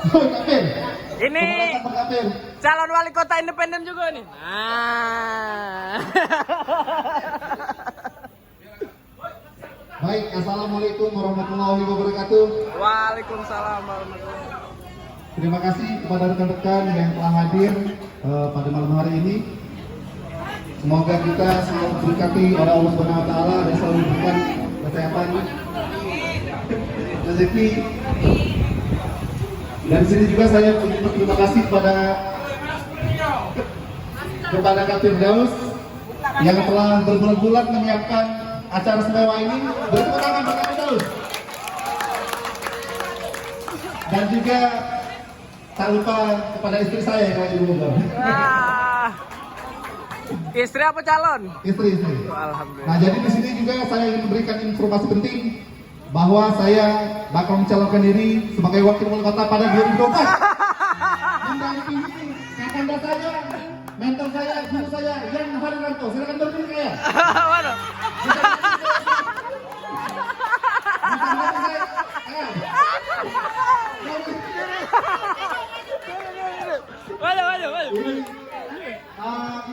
Kapir. Ini Kapir. calon wali kota independen juga nih. Ah. Baik, assalamualaikum warahmatullahi wabarakatuh. Waalaikumsalam warahmatullahi wabarakatuh. Terima kasih kepada rekan-rekan yang telah hadir pada malam hari ini. Semoga kita selalu diberkati oleh Allah Subhanahu wa taala dan selalu diberikan kesehatan, rezeki. Dan di sini juga saya berterima kasih kepada Kak Firdaus yang telah berbulan-bulan menyiapkan acara semewah ini. Bertepuk tangan Kak Firdaus. Dan juga tak lupa kepada istri saya yang lagi ngomong. Istri apa calon? Istri. Alhamdulillah. Nah, jadi di sini juga saya ingin memberikan informasi penting bahwa saya bakal mencalonkan diri sebagai wakil wali kota pada 2024. Mendampingi kakanda saya, mentor saya, guru saya, Yan Hariranto. Silakan berdiri saya. Mana?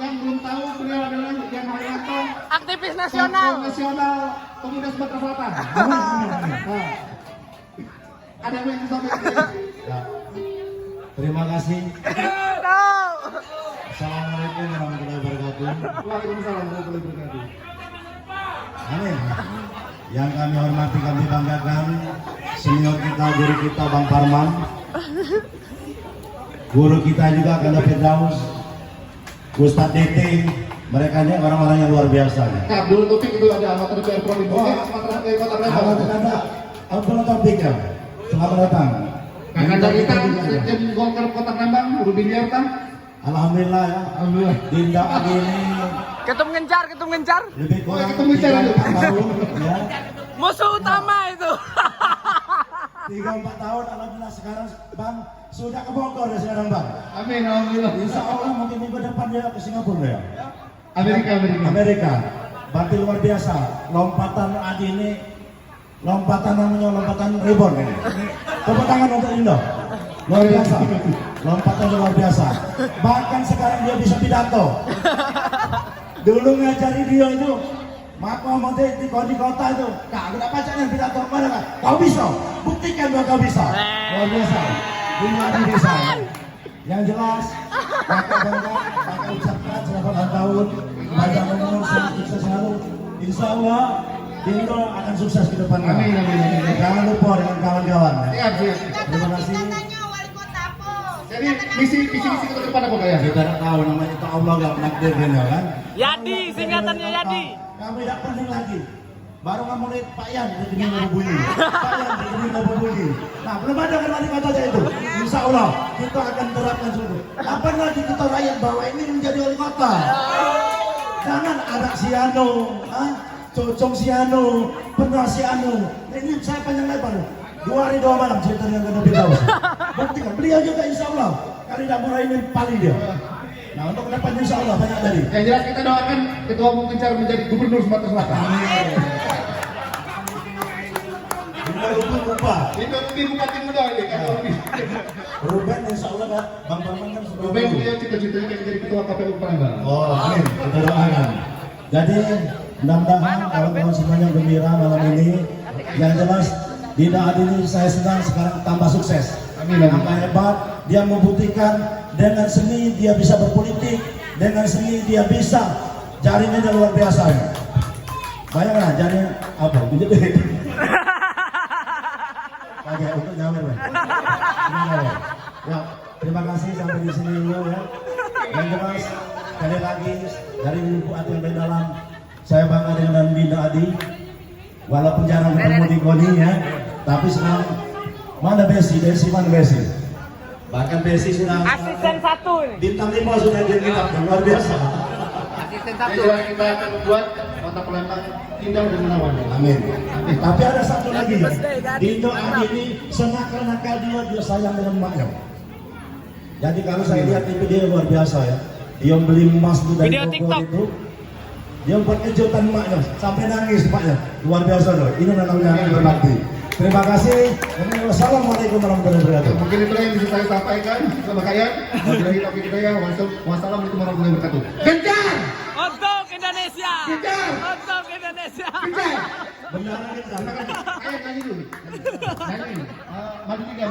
Yang belum tahu, beliau adalah Yan Hariranto, Aktivis nasional. nasional Pemuda Sumatera Selatan. Nah, ada yang ingin disampaikan? Terima kasih. No. Assalamualaikum warahmatullahi wabarakatuh. Waalaikumsalam warahmatullahi wabarakatuh. Amin. Yang kami hormati, kami banggakan senior kita, guru kita Bang Parman, guru kita juga Kanda Firdaus, Ustadz DT. Mereka ini orang-orang yang luar biasa. Nah, Abdul Taufik itu ada anggota DPR Provinsi Sumatera Selatan. Ada Abdul Taufik ya. Selamat datang. Kakanda kita, Sekjen Golkar Kota Nambang, Rubin Yarta. Alhamdulillah ya. Alhamdulillah. Dinda Adi ini Ketum ngencar. lebih kurang Ketum ngencar, 3-4 tahun ya. Musuh utama itu. 3-4 tahun, alhamdulillah sekarang Bang sudah ke Bogor ya sekarang Bang. Amin, alhamdulillah. Insya Allah mungkin minggu depan dia ke Singapura ya. Amerika. Berarti luar biasa. Lompatan Adi ini, lompatan namanya lompatan rebound ini. Tepuk tangan untuk Indo. Luar biasa. Lompatan luar biasa. Bahkan sekarang dia bisa pidato. Dulu ngajari dia itu, maka mau di kota itu, kak, udah pacanya pidato mana kak? Kau bisa, buktikan bahwa kau bisa. Luar biasa. Ini Adi bisa. Yang jelas, kakak bangga, kakak ucapkan selamat ulang tahun, panjang umur, sukses selalu. Insya Allah, Indo akan sukses ke depan. Amin. Jangan lupa dengan kawan-kawan. Ya. Siap. Terima kasih. Jadi misi ke depan apa kayak? Kita tidak tahu namanya itu Allah gak menakdir kan? Yadi, singkatannya Yadi. Kami tidak penting lagi. Baru nggak mulai Pak Yan begini berbunyi. Pak Yan begini berbunyi. Nah, belum ada kan wali kotanya itu. Insya Allah kita akan terapkan sungguh. Kapan lagi kita rakyat bahwa ini menjadi wali kota? Jangan ada Siano, Cocong Siano, Pernah Siano. Ini saya panjang lebar. 2 hari 2 malam cerita dengan Kanda Firdaus. Buktikan beliau juga insya Allah. Kali tidak mulai ini paling dia. Nah, untuk kedepan insya Allah banyak dari. Yang jelas kita doakan Ketua Umum Gencar menjadi Gubernur Sumatera Selatan. Lupa. Itu mungkin bupati muda ini kan. Ruben insya Allah kan Bang Parman kan sudah. Ruben punya cita-citanya menjadi Ketua KPU Palembang. Oh, amin. Kita doakan. Jadi mudah-mudahan kawan-kawan semuanya gembira malam ini. Yang jelas Dinda Adi ini saya senang sekarang tambah sukses. Amin. Tambah hebat. Dia membuktikan dengan seni dia bisa berpolitik, dengan seni dia bisa jaringannya luar biasa. Bayangkan jaringan apa? Menjadi. Oke, untuk nyawer, ya, terima kasih sampai di sini dulu ya. Yang jelas sekali lagi dari lubuk hati yang dalam saya bangga dengan Dinda Adi. Walaupun jarang ketemu di Goni ya, tapi sekarang mana Besi mana Besi? Bahkan Besi sudah Asisten 1 ini. bintang 5 sudah dia kita luar biasa. Asisten Jadi kita akan membuat Kota Palembang indah dan menawan. Amin. Tapi ada satu lagi ya. Dinda Adi ini senakal-nakal dia sayang dengan emaknya. Jadi kalau saya lihat ini dia luar biasa ya. Dia beli emas itu dari Bogor itu. Dia buat kejutan emaknya sampai nangis emaknya. Luar biasa loh. Ini namanya berbakti. Terima kasih. Wassalamualaikum warahmatullahi wabarakatuh. Mungkin itu yang bisa saya sampaikan sama kalian. Wabillahi taufiq hidayah. Wassalamualaikum warahmatullahi wabarakatuh. Gencar! Untuk Indonesia. Kejar! Untuk Indonesia. Kejar! Benar kita. Ayo nyanyi dulu. Nyanyi. Maju tiga.